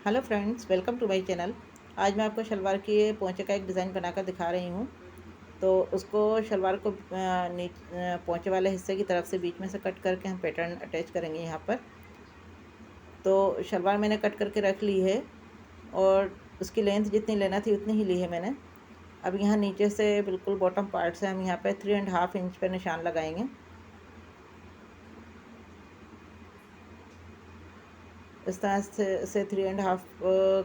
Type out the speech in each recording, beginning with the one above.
Hello friends, welcome to my channel. आज मैं आपको शलवार के पोंचे का एक डिज़ाइन बनाकर दिखा रही हूँ। तो उसको शलवार को पोंचे वाले हिस्से की तरफ से बीच में से कट करके हम पैटर्न अटैच करेंगे यहाँ पर। तो शलवार मैंने कट करके रख ली है और उसकी लेंथ जितनी लेना थी उतनी ही ली है मैंने। अब यहाँ नीचे से बिल्कुल बॉटम पार्ट से हम यहाँ पर 3.5 इंच पर निशान लगाएंगे। इस तरह से 3.5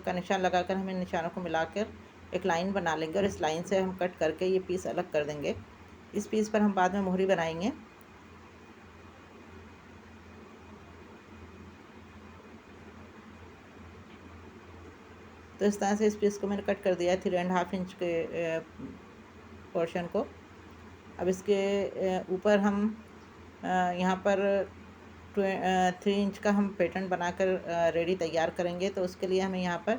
का निशान लगाकर हमें निशानों को मिलाकर एक लाइन बना लेंगे और इस लाइन से हम कट करके ये पीस अलग कर देंगे। इस पीस पर हम बाद में मोहरी बनाएंगे। तो इस तरह से इस पीस को मैंने कट कर दिया है 3.5 इंच के पोर्शन को। अब इसके ऊपर हम यहाँ पर 3 इंच का हम पैटर्न बनाकर रेडी तैयार करेंगे। तो उसके लिए हमें यहाँ पर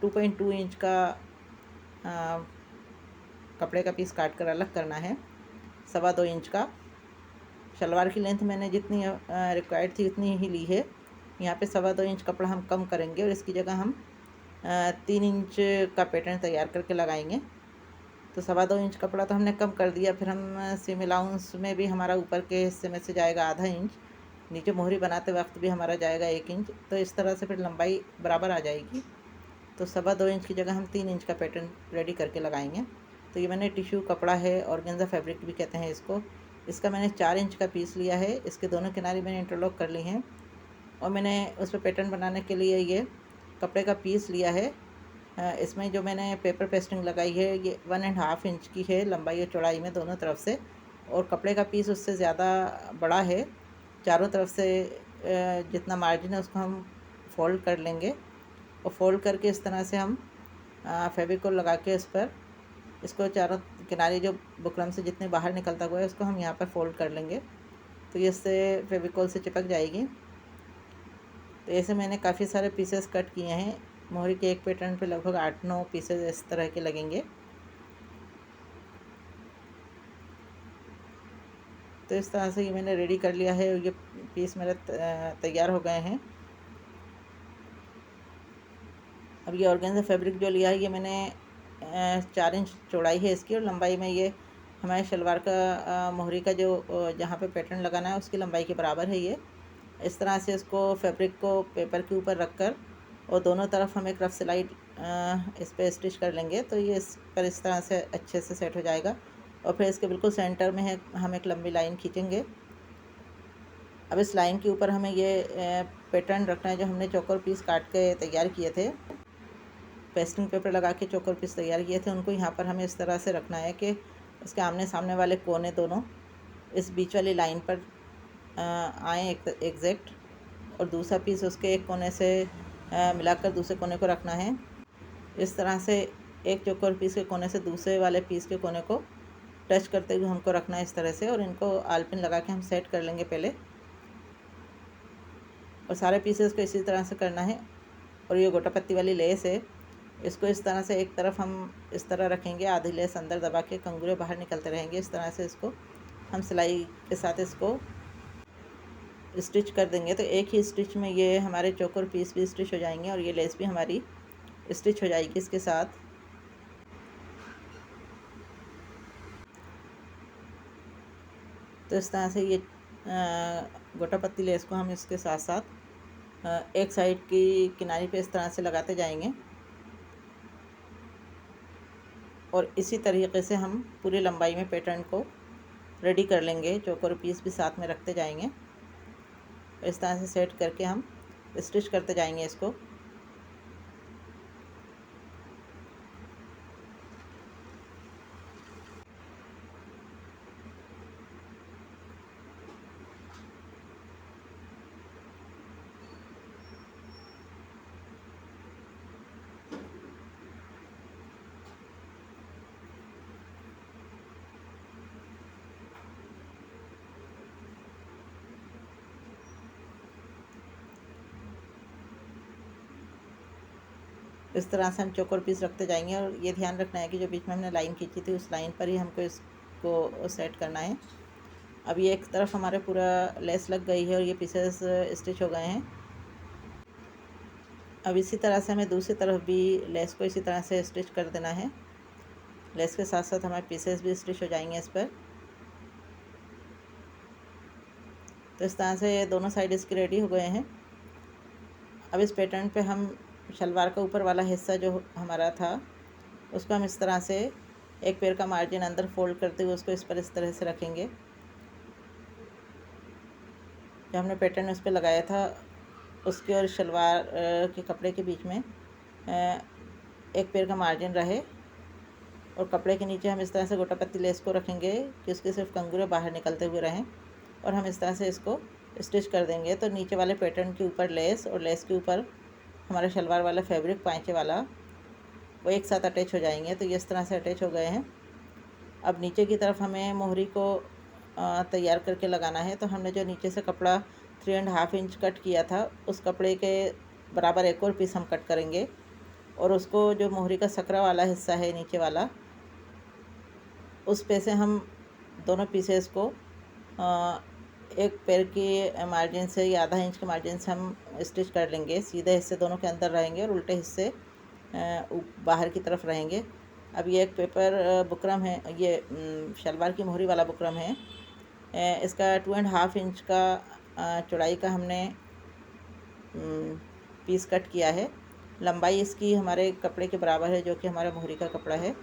2.2 इंच का कपड़े का पीस काट कर अलग करना है। 2.25 इंच का शलवार की लेंथ मैंने जितनी रिक्वायर्ड थी उतनी ही ली है। यहाँ पे 2.25 इंच कपड़ा हम कम करेंगे और इसकी जगह हम 3 इंच का पैटर्न तैयार करके लगाएंगे। तो 2.25 इंच कपड़ा तो हमने कम कर दिया, फिर हम सीम अलाउंस में भी हमारा ऊपर के हिस्से में से जाएगा आधा इंच, नीचे मोहरी बनाते वक्त भी हमारा जाएगा 1 इंच। तो इस तरह से फिर लंबाई बराबर आ जाएगी। तो 2.25 इंच की जगह हम 3 इंच का पैटर्न रेडी करके लगाएंगे। तो ये मैंने टिश्यू कपड़ा है, ऑर्गेन्जा फैब्रिक भी कहते हैं इसको। इसका मैंने 4 इंच का पीस लिया है। इसके दोनों किनारे मैंने इंटरलॉक कर ली हैं और मैंने उस पर पैटर्न बनाने के लिए ये कपड़े का पीस लिया है। इसमें जो मैंने पेपर पेस्टिंग लगाई है ये 1.5 इंच की है लंबाई और चौड़ाई में दोनों तरफ से, और कपड़े का पीस उससे ज़्यादा बड़ा है। चारों तरफ से जितना मार्जिन है उसको हम फोल्ड कर लेंगे और फोल्ड करके इस तरह से हम फेविकोल लगा के इस पर इसको चारों किनारे जो बुकरम से जितने बाहर निकलता हुआ है उसको हम यहाँ पर फोल्ड कर लेंगे। तो ये इससे फेविकोल से चिपक जाएगी। तो ऐसे मैंने काफ़ी सारे पीसेस कट किए हैं। मोहरी के एक पैटर्न पे लगभग 8-9 पीसेस इस तरह के लगेंगे। तो इस तरह से ये मैंने रेडी कर लिया है और ये पीस मेरे तैयार हो गए हैं। अब ये ऑर्गेन्जा फैब्रिक जो लिया है ये मैंने 4 इंच चौड़ाई है इसकी और लंबाई में ये हमारे शलवार का मोहरी का जो जहाँ पे पैटर्न लगाना है उसकी लंबाई के बराबर है ये। इस तरह से इसको फैब्रिक को पेपर के ऊपर रख कर और दोनों तरफ हम एक रफ सिलाई इस पर स्टिच कर लेंगे। तो ये इस पर इस तरह से अच्छे से सेट हो जाएगा और फिर इसके बिल्कुल सेंटर में है हम एक लंबी लाइन खींचेंगे। अब इस लाइन के ऊपर हमें ये पैटर्न रखना है जो हमने चौकोर पीस काट के तैयार किए थे। पेस्टिंग पेपर लगा के चौकोर पीस तैयार किए थे उनको यहाँ पर हमें इस तरह से रखना है कि उसके आमने सामने वाले कोने दोनों इस बीच वाली लाइन पर आए एग्जैक्ट, और दूसरा पीस उसके एक कोने से मिलाकर दूसरे कोने को रखना है। इस तरह से एक चौकोर पीस के कोने से दूसरे वाले पीस के कोने को टच करते हुए हमको रखना है इस तरह से, और इनको आलपिन लगा के हम सेट कर लेंगे पहले। और सारे पीसेस को इसी तरह से करना है। और ये गोटा पत्ती वाली लेस है, इसको इस तरह से एक तरफ हम इस तरह रखेंगे, आधी लेस अंदर दबा के कंगूरे बाहर निकलते रहेंगे। इस तरह से इसको हम सिलाई के साथ इसको स्टिच कर देंगे। तो एक ही स्टिच में ये हमारे चौकोर पीस भी स्टिच हो जाएंगे और ये लेस भी हमारी स्टिच हो जाएगी इसके साथ। तो इस तरह से ये गोटा पत्ती लेस को हम इसके साथ साथ एक साइड की किनारी पे इस तरह से लगाते जाएंगे और इसी तरीके से हम पूरी लंबाई में पैटर्न को रेडी कर लेंगे। चौकोर पीस भी साथ में रखते जाएंगे। इस तरह से सेट करके हम स्टिच करते जाएंगे इसको। इस तरह से हम चौकोर पीस रखते जाएंगे और ये ध्यान रखना है कि जो बीच में हमने लाइन खींची थी उस लाइन पर ही हमको इसको सेट करना है। अब ये एक तरफ हमारे पूरा लेस लग गई है और ये पीसेस स्टिच हो गए हैं। अब इसी तरह से हमें दूसरी तरफ भी लेस को इसी तरह से स्टिच कर देना है। लेस के साथ साथ हमारे पीसेस भी स्टिच हो जाएंगे इस पर। तो इस तरह से दोनों साइड इसके रेडी हो गए हैं। अब इस पैटर्न पे हम शलवार का ऊपर वाला हिस्सा जो हमारा था उसको हम इस तरह से एक पैर का मार्जिन अंदर फोल्ड करते हुए उसको इस पर इस तरह से रखेंगे। जो हमने पैटर्न उस पर लगाया था उसके और शलवार के कपड़े के बीच में एक पैर का मार्जिन रहे, और कपड़े के नीचे हम इस तरह से गोटा पत्ती लेस को रखेंगे कि उसके सिर्फ कंगूरे बाहर निकलते हुए रहें, और हम इस तरह से इसको स्टिच कर देंगे। तो नीचे वाले पैटर्न के ऊपर लेस और लेस के ऊपर हमारा शलवार वाला फैब्रिक पाँचे वाला वो एक साथ अटैच हो जाएंगे। तो ये इस तरह से अटैच हो गए हैं। अब नीचे की तरफ हमें मोहरी को तैयार करके लगाना है। तो हमने जो नीचे से कपड़ा 3.5 इंच कट किया था उस कपड़े के बराबर एक और पीस हम कट करेंगे, और उसको जो मोहरी का सकरा वाला हिस्सा है नीचे वाला उस पे से हम दोनों पीसेस को एक पैर की मार्जिन से या आधा इंच के मार्जिन से हम स्टिच कर लेंगे। सीधे हिस्से दोनों के अंदर रहेंगे और उल्टे हिस्से बाहर की तरफ रहेंगे। अब ये एक पेपर बुकरम है, ये शलवार की मोहरी वाला बुकरम है। इसका 2.5 इंच का चौड़ाई का हमने पीस कट किया है। लंबाई इसकी हमारे कपड़े के बराबर है जो कि हमारा मोहरी का कपड़ा है।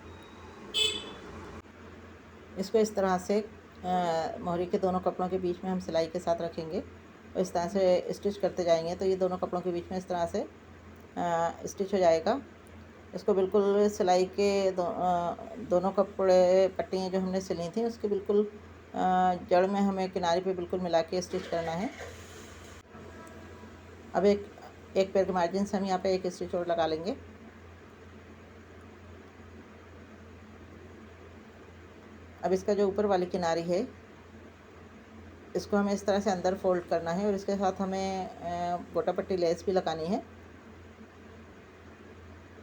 इसको इस तरह से मोहरी के दोनों कपड़ों के बीच में हम सिलाई के साथ रखेंगे और इस तरह से स्टिच करते जाएंगे। तो ये दोनों कपड़ों के बीच में इस तरह से स्टिच हो जाएगा। इसको बिल्कुल सिलाई के दोनों कपड़े पट्टियाँ जो हमने सिली थी उसके बिल्कुल जड़ में हमें किनारे पे बिल्कुल मिला के स्टिच करना है। अब एक पैर के मार्जिन से हम यहाँ पे एक स्टिच और लगा लेंगे। अब इसका जो ऊपर वाली किनारी है इसको हमें इस तरह से अंदर फोल्ड करना है, और इसके साथ हमें गोटा पट्टी लेस भी लगानी है,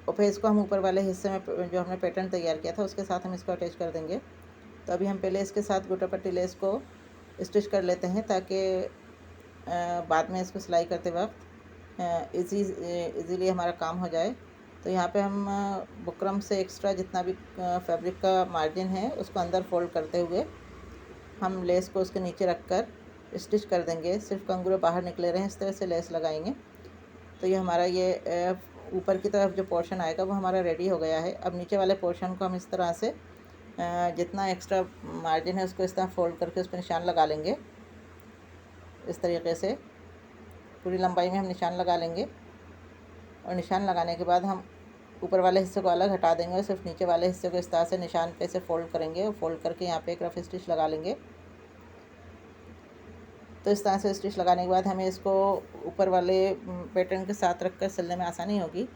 और फिर इसको हम ऊपर वाले हिस्से में जो हमने पैटर्न तैयार किया था उसके साथ हम इसको अटैच कर देंगे। तो अभी हम पहले इसके साथ गोटा पट्टी लेस को स्टिच कर लेते हैं ताकि बाद में इसको सिलाई करते वक्त इजीली हमारा काम हो जाए। तो यहाँ पे हम बुकरम से एक्स्ट्रा जितना भी फैब्रिक का मार्जिन है उसको अंदर फोल्ड करते हुए हम लेस को उसके नीचे रख कर स्टिच कर देंगे। सिर्फ कंगूरे बाहर निकले रहें इस तरह से लेस लगाएंगे। तो ये हमारा ये ऊपर की तरफ जो पोर्शन आएगा वो हमारा रेडी हो गया है। अब नीचे वाले पोर्शन को हम इस तरह से जितना एक्स्ट्रा मार्जिन है उसको इस तरह फोल्ड करके उस पर निशान लगा लेंगे। इस तरीके से पूरी लंबाई में हम निशान लगा लेंगे, और निशान लगाने के बाद हम ऊपर वाले हिस्से को अलग हटा देंगे और सिर्फ नीचे वाले हिस्से को इस तरह से निशान पे से फोल्ड करेंगे, और फोल्ड करके यहाँ पे एक रफ स्टिच लगा लेंगे। तो इस तरह से स्टिच लगाने के बाद हमें इसको ऊपर वाले पैटर्न के साथ रख कर सिलने में आसानी होगी।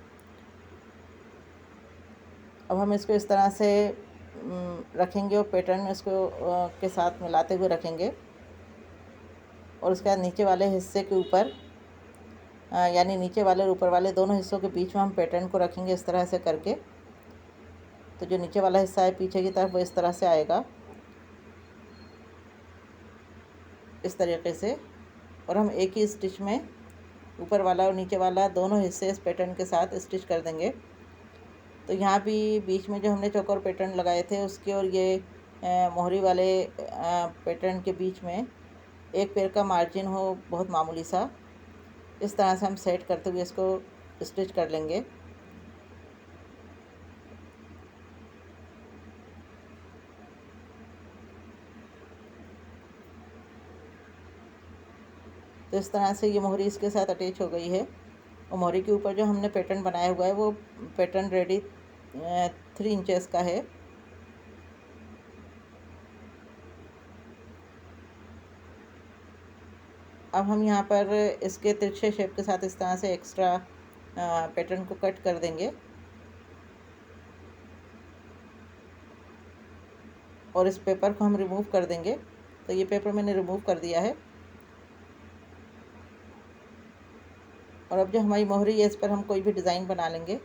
अब हम इसको इस तरह से रखेंगे और पैटर्न इसको के साथ मिलाते हुए रखेंगे, और उसके बाद नीचे वाले हिस्से के ऊपर यानी नीचे वाले और ऊपर वाले दोनों हिस्सों के बीच में हम पैटर्न को रखेंगे इस तरह से करके। तो जो नीचे वाला हिस्सा है पीछे की तरफ वो इस तरह से आएगा, इस तरीके से, और हम एक ही स्टिच में ऊपर वाला और नीचे वाला दोनों हिस्से इस पैटर्न के साथ स्टिच कर देंगे। तो यहाँ भी बीच में जो हमने चौकोर पैटर्न लगाए थे उसके और ये मोहरी वाले पैटर्न के बीच में एक पैर का मार्जिन हो बहुत मामूली सा, इस तरह से हम सेट करते हुए इसको स्टिच कर लेंगे। तो इस तरह से ये मोहरी इसके साथ अटैच हो गई है, और मोहरी के ऊपर जो हमने पैटर्न बनाया हुआ है वो पैटर्न रेडी 3 इंचेस का है। अब हम यहाँ पर इसके तिरछे शेप के साथ इस तरह से एक्स्ट्रा पैटर्न को कट कर देंगे, और इस पेपर को हम रिमूव कर देंगे। तो ये पेपर मैंने रिमूव कर दिया है, और अब जो हमारी मोहरी है इस पर हम कोई भी डिज़ाइन बना लेंगे।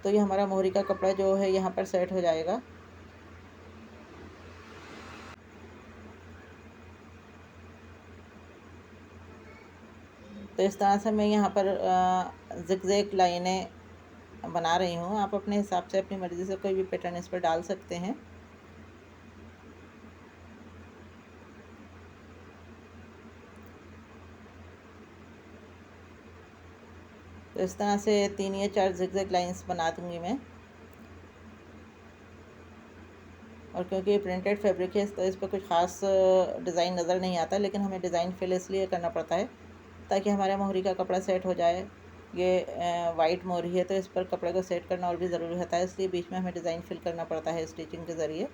तो ये हमारा मोहरी का कपड़ा जो है यहाँ पर सेट हो जाएगा। तो इस तरह से मैं यहाँ पर ज़िगज़ैग लाइनें बना रही हूँ। आप अपने हिसाब से अपनी मर्ज़ी से कोई भी पैटर्न इस पर डाल सकते हैं। तो इस तरह से 3 या 4 ज़िगज़ैग लाइंस बना दूँगी मैं। और क्योंकि ये प्रिंटेड फैब्रिक है तो इस पर कुछ ख़ास डिज़ाइन नज़र नहीं आता, लेकिन हमें डिज़ाइन फिल इसलिए करना पड़ता है ताकि हमारे मोहरी का कपड़ा सेट हो जाए। ये वाइट मोहरी है तो इस पर कपड़े को सेट करना और भी ज़रूरी होता है, इसलिए बीच में हमें डिज़ाइन फिल करना पड़ता है स्टिचिंग के ज़रिए।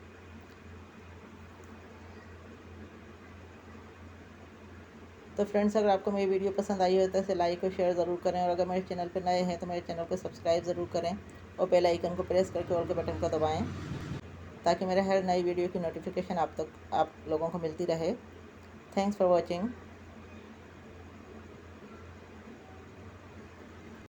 तो फ्रेंड्स, अगर आपको मेरी वीडियो पसंद आई हो तो इसे लाइक और शेयर ज़रूर करें, और अगर मेरे चैनल पर नए हैं तो मेरे चैनल को सब्सक्राइब ज़रूर करें और बेल आइकन को प्रेस करके ऑल के बटन को दबाएं ताकि मेरे हर नई वीडियो की नोटिफिकेशन आप लोगों को मिलती रहे। Thanks for watching.